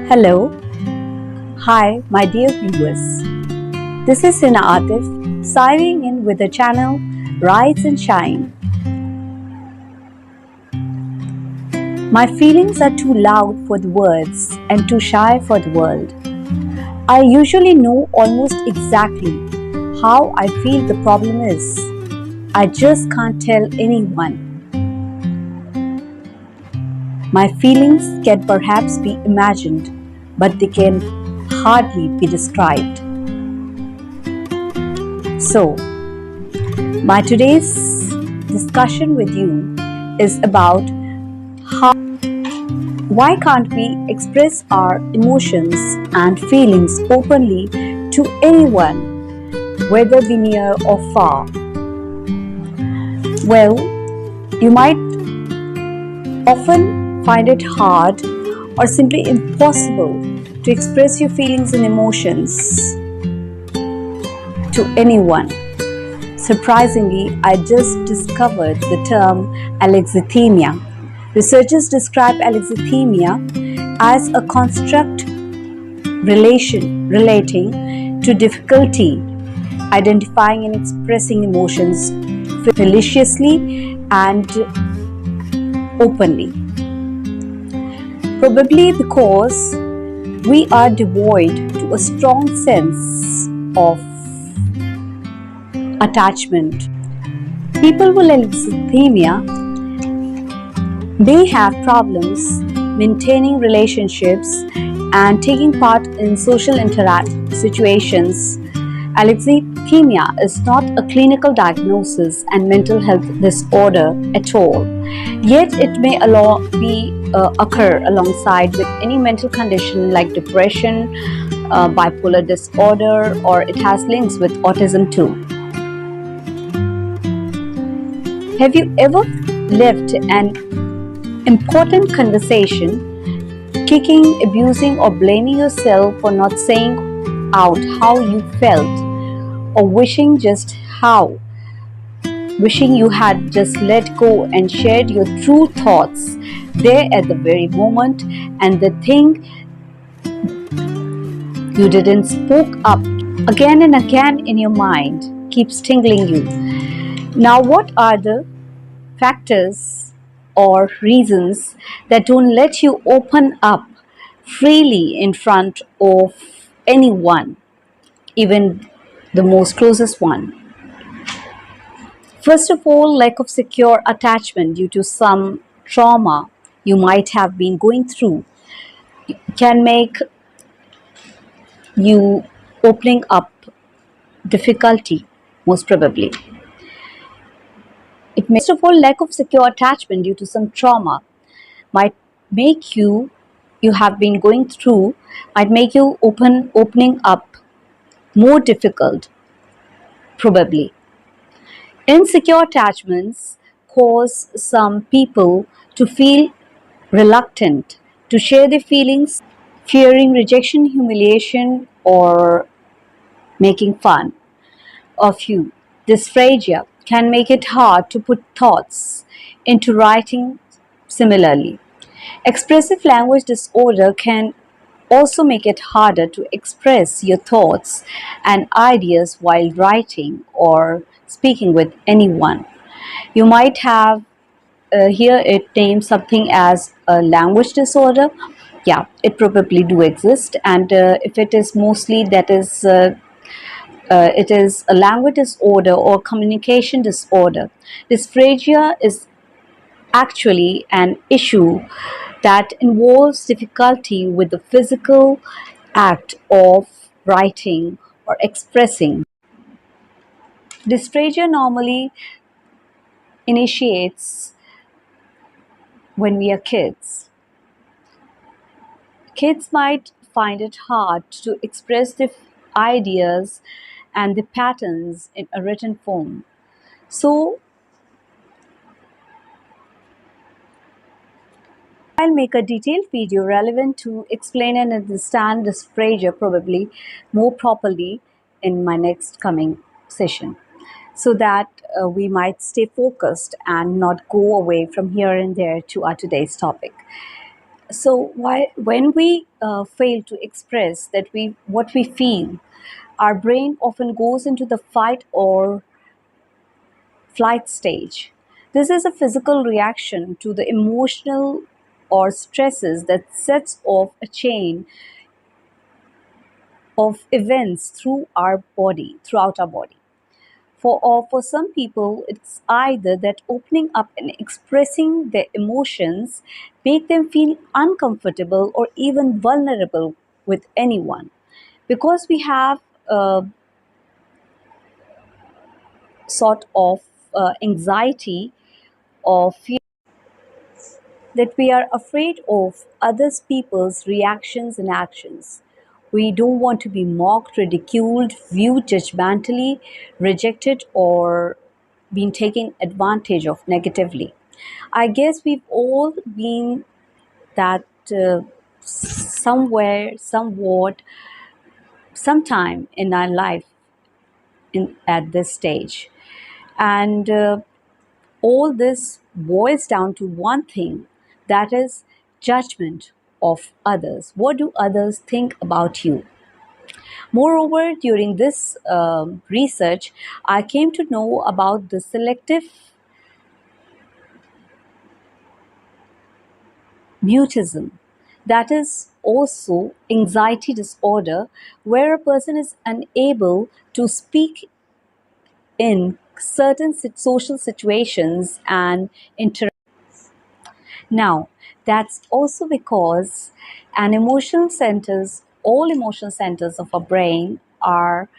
Hello, hi, my dear viewers. This is Sina Atif signing in with the channel Rise and Shine. My feelings are too loud for the words and too shy for the world. I usually know almost exactly how I feel. The problem is, I just can't tell anyone. My feelings can perhaps be imagined, but they can hardly be described. So, my today's discussion with you is about why can't we express our emotions and feelings openly to anyone, whether we near or far? Well, you might often find it hard or simply impossible to express your feelings and emotions to anyone. Surprisingly, I just discovered the term alexithymia. Researchers describe alexithymia as a construct relating to difficulty identifying and expressing emotions felicitously and openly. Probably because we are devoid to a strong sense of attachment. People with alexithymia may have problems maintaining relationships and taking part in social situations. Alexithymia is not a clinical diagnosis and mental health disorder at all. Yet it may occur alongside with any mental condition like depression, bipolar disorder, or it has links with autism too. Have you ever left an important conversation kicking, abusing, or blaming yourself for not saying out how you felt, or wishing you had just let go and shared your true thoughts there at the very moment, and the thing you didn't spoke up again and again in your mind keeps tingling you? Now, what are the factors or reasons that don't let you open up freely in front of anyone, even the most closest one? First of all, lack of secure attachment due to some trauma you might have been going through can make you opening up difficulty, most probably. First of all, lack of secure attachment due to some trauma might make you have been going through might make you opening up more difficult, probably. Insecure attachments cause some people to feel reluctant to share their feelings, fearing rejection, humiliation, or making fun of you. Dysphagia can make it hard to put thoughts into writing. Similarly, expressive language disorder can also make it harder to express your thoughts and ideas while writing or speaking with anyone. You might have here it names something as a language disorder. Yeah, it probably do exist, and if it is mostly that is it is a language disorder or communication disorder. Dysphagia is actually an issue that involves difficulty with the physical act of writing or expressing. Dysphagia normally initiates when we are kids. Kids might find it hard to express their ideas and the patterns in a written form. So, I'll make a detailed video relevant to explain and understand dysphagia probably more properly in my next coming session, so that we might stay focused and not go away from here and there to our today's topic. So when we fail to express that we what we feel, our brain often goes into the fight or flight stage. This is a physical reaction to the emotional or stresses that sets off a chain of events throughout our body. For some people, it's either that opening up and expressing their emotions make them feel uncomfortable or even vulnerable with anyone. Because we have sort of anxiety or fear that we are afraid of others people's reactions and actions. We don't want to be mocked, ridiculed, viewed judgmentally, rejected, or being taken advantage of negatively. I guess we've all been that somewhere, somewhat, sometime in our life at this stage. And all this boils down to one thing, that is judgment of others. What do others think about you? Moreover, during this research, I came to know about the selective mutism, that is also anxiety disorder, where a person is unable to speak in certain social situations and interact. Now, that's also because all emotional centers of our brain are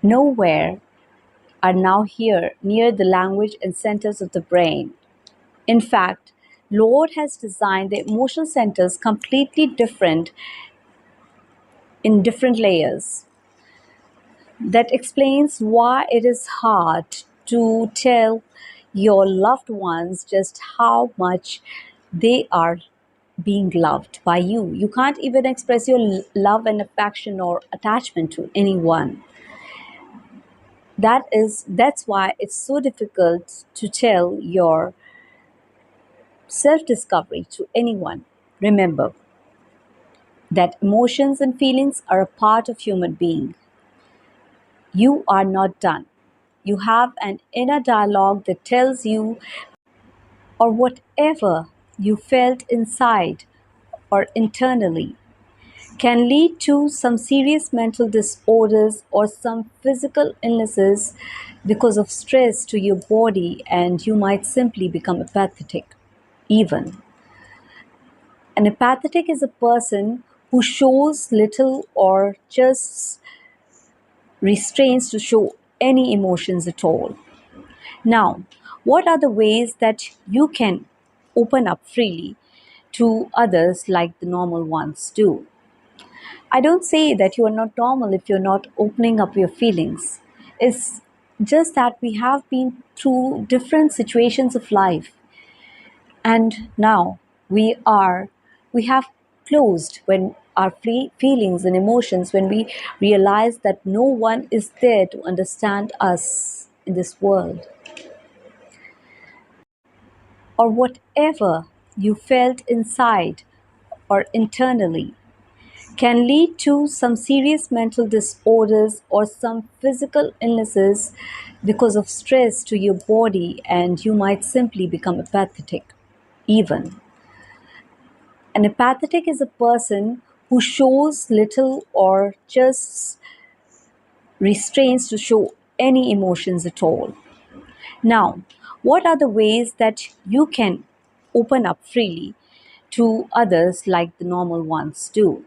nowhere, are now here near the language and centers of the brain. In fact, Lord has designed the emotional centers completely different in different layers. That explains why it is hard to tell your loved ones just how much they are being loved by you. You can't even express your love and affection or attachment to anyone. That's why it's so difficult to tell your self discovery to anyone. Remember that emotions and feelings are a part of human being. You are not done. You have an inner dialogue that tells you or whatever you felt inside or internally can lead to some serious mental disorders or some physical illnesses because of stress to your body, and you might simply become apathetic. Even an apathetic is a person who shows little or just restrains to show any emotions at all. Now, what are the ways that you can open up freely to others like the normal ones do? I don't say that you are not normal if you're not opening up your feelings. It's just that we have been through different situations of life, and now we have closed when our feelings and emotions, when we realize that no one is there to understand us in this world, or whatever you felt inside or internally can lead to some serious mental disorders or some physical illnesses because of stress to your body, and you might simply become apathetic. Even an apathetic is a person who shows little or just restrains to show any emotions at all. Now, what are the ways that you can open up freely to others like the normal ones do?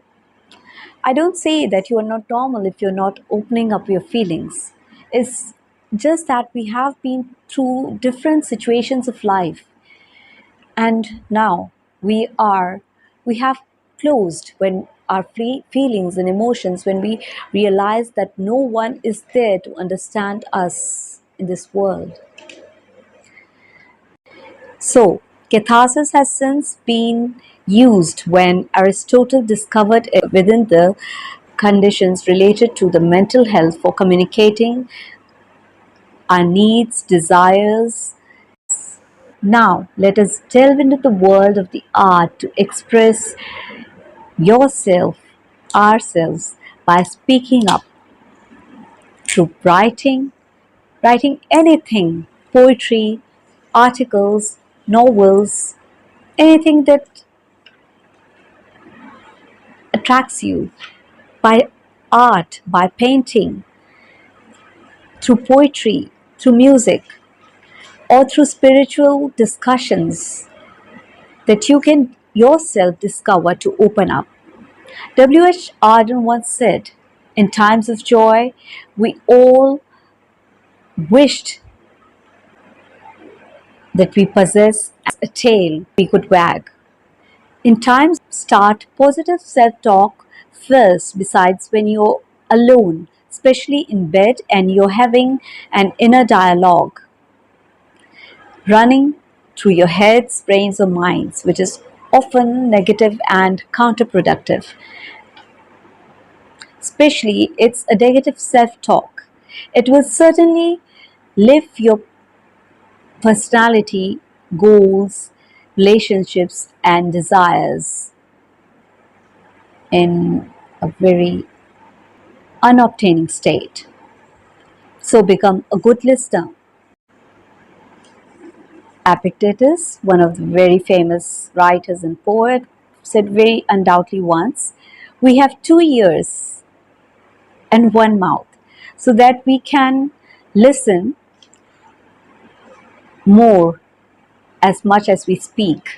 I don't say that you are not normal if you're not opening up your feelings. It's just that we have been through different situations of life, and now we have closed when our feelings and emotions, when we realize that no one is there to understand us in this world. So, catharsis has since been used when Aristotle discovered it within the conditions related to the mental health for communicating our needs, desires, Now, let us delve into the world of the art to express yourself, ourselves, by speaking up through writing anything, poetry, articles, novels, anything that attracts you, by art, by painting, through poetry, through music, or through spiritual discussions that you can yourself discover to open up. W.H. Arden once said, in times of joy, we all wished that we possess a tail we could wag. In times start positive self-talk first besides when you're alone, especially in bed and you're having an inner dialogue running through your heads, brains or minds, which is often negative and counterproductive. Especially it's a negative self-talk. It will certainly live your personality, goals, relationships and desires in a very unobtaining state. So become a good listener. Epictetus, one of the very famous writers and poet, said very undoubtedly once, we have 2 ears and one mouth, so that we can listen more as much as we speak.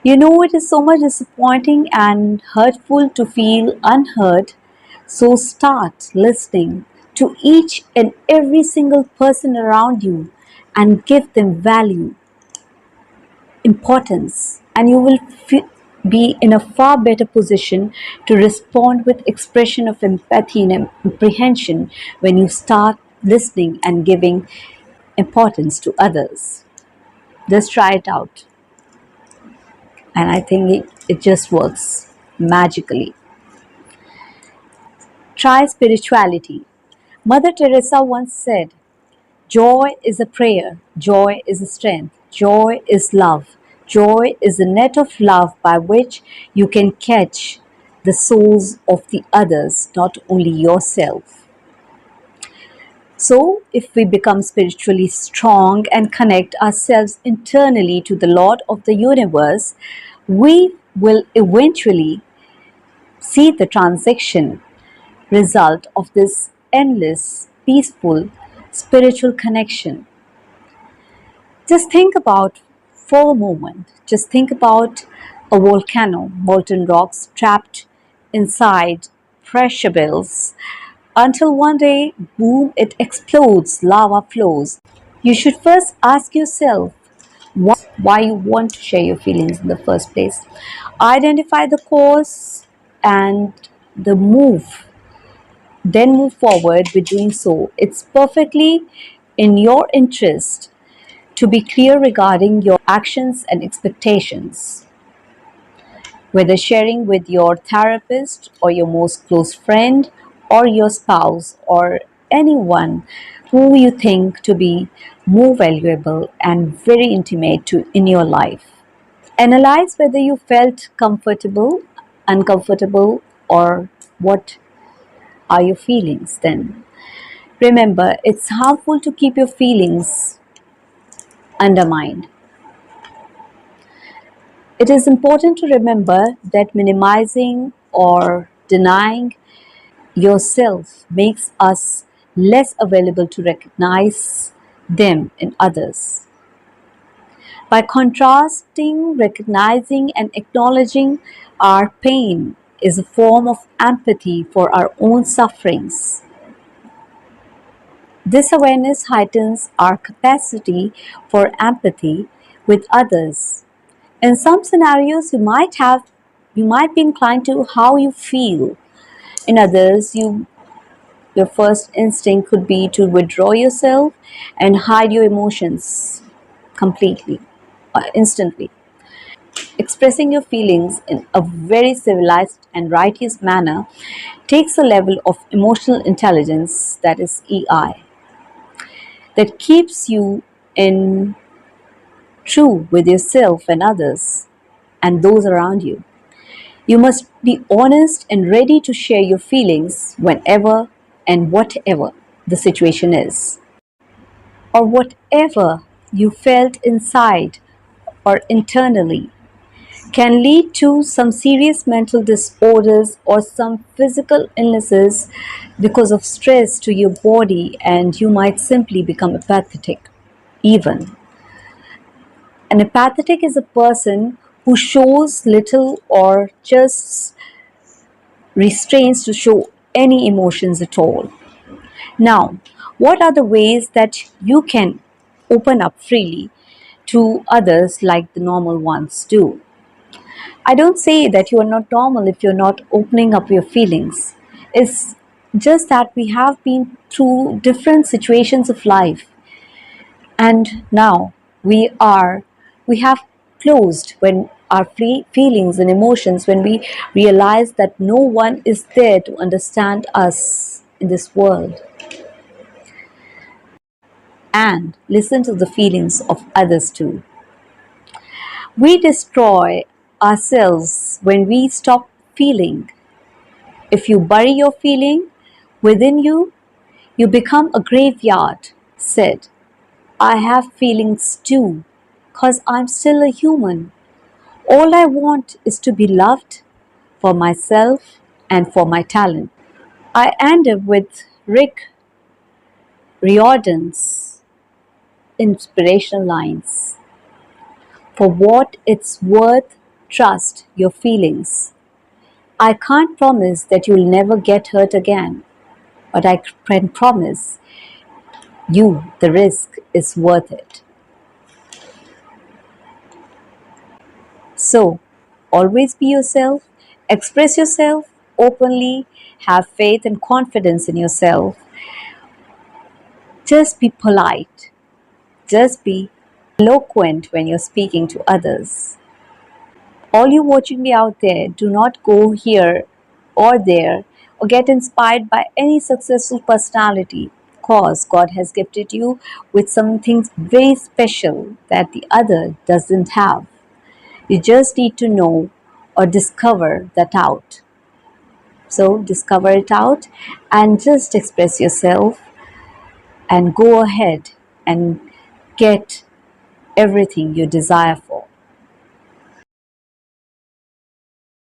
You know, it is so much disappointing and hurtful to feel unheard, so start listening to each and every single person around you and give them value, importance, and you will be in a far better position to respond with expression of empathy and apprehension when you start listening and giving importance to others. Just try it out, and I think it just works magically. Try spirituality. Mother Teresa once said, joy is a prayer, joy is a strength, joy is love. Joy is a net of love by which you can catch the souls of the others, not only yourself. So, if we become spiritually strong and connect ourselves internally to the Lord of the universe, we will eventually see the transaction result of this endless, peaceful, spiritual connection. Just think about for a moment, just think about a volcano, molten rocks trapped inside pressure bells until one day, boom, it explodes, lava flows. You should first ask yourself why you want to share your feelings in the first place. Identify the cause and the move, then move forward with doing so. It's perfectly in your interest to be clear regarding your actions and expectations, whether sharing with your therapist or your most close friend or your spouse or anyone who you think to be more valuable and very intimate to in your life. Analyze whether you felt comfortable, uncomfortable, or what are your feelings then. Remember, it's harmful to keep your feelings undermined. It is important to remember that minimizing or denying yourself makes us less available to recognize them in others. By contrasting, recognizing and acknowledging our pain is a form of empathy for our own sufferings. This awareness heightens our capacity for empathy with others. In some scenarios, you might be inclined to how you feel. In others, your first instinct could be to withdraw yourself and hide your emotions completely, instantly. Expressing your feelings in a very civilized and righteous manner takes a level of emotional intelligence, that is EI, that keeps you in true with yourself and others and those around you. You must be honest and ready to share your feelings whenever and whatever the situation is, or whatever you felt inside or internally can lead to some serious mental disorders or some physical illnesses because of stress to your body, and you might simply become apathetic even. An apathetic is a person who shows little or just restrains to show any emotions at all. Now, what are the ways that you can open up freely to others like the normal ones do? I don't say that you are not normal if you're not opening up your feelings. It's just that we have been through different situations of life, and now we have closed when our feelings and emotions, when we realize that no one is there to understand us in this world and listen to the feelings of others too. We destroy ourselves when we stop feeling. If you bury your feeling within you, you become a graveyard. Said, I have feelings too, cause I'm still a human. All I want is to be loved for myself and for my talent. I end up with Rick Riordan's inspirational lines. For what it's worth, trust your feelings. I can't promise that you'll never get hurt again, but I can promise you the risk is worth it. So, always be yourself, express yourself openly, have faith and confidence in yourself. Just be polite, just be eloquent when you're speaking to others. All you watching me out there, do not go here or there or get inspired by any successful personality, cause God has gifted you with something very special that the other doesn't have. You just need to know or discover that out. So discover it out and just express yourself and go ahead and get everything you desire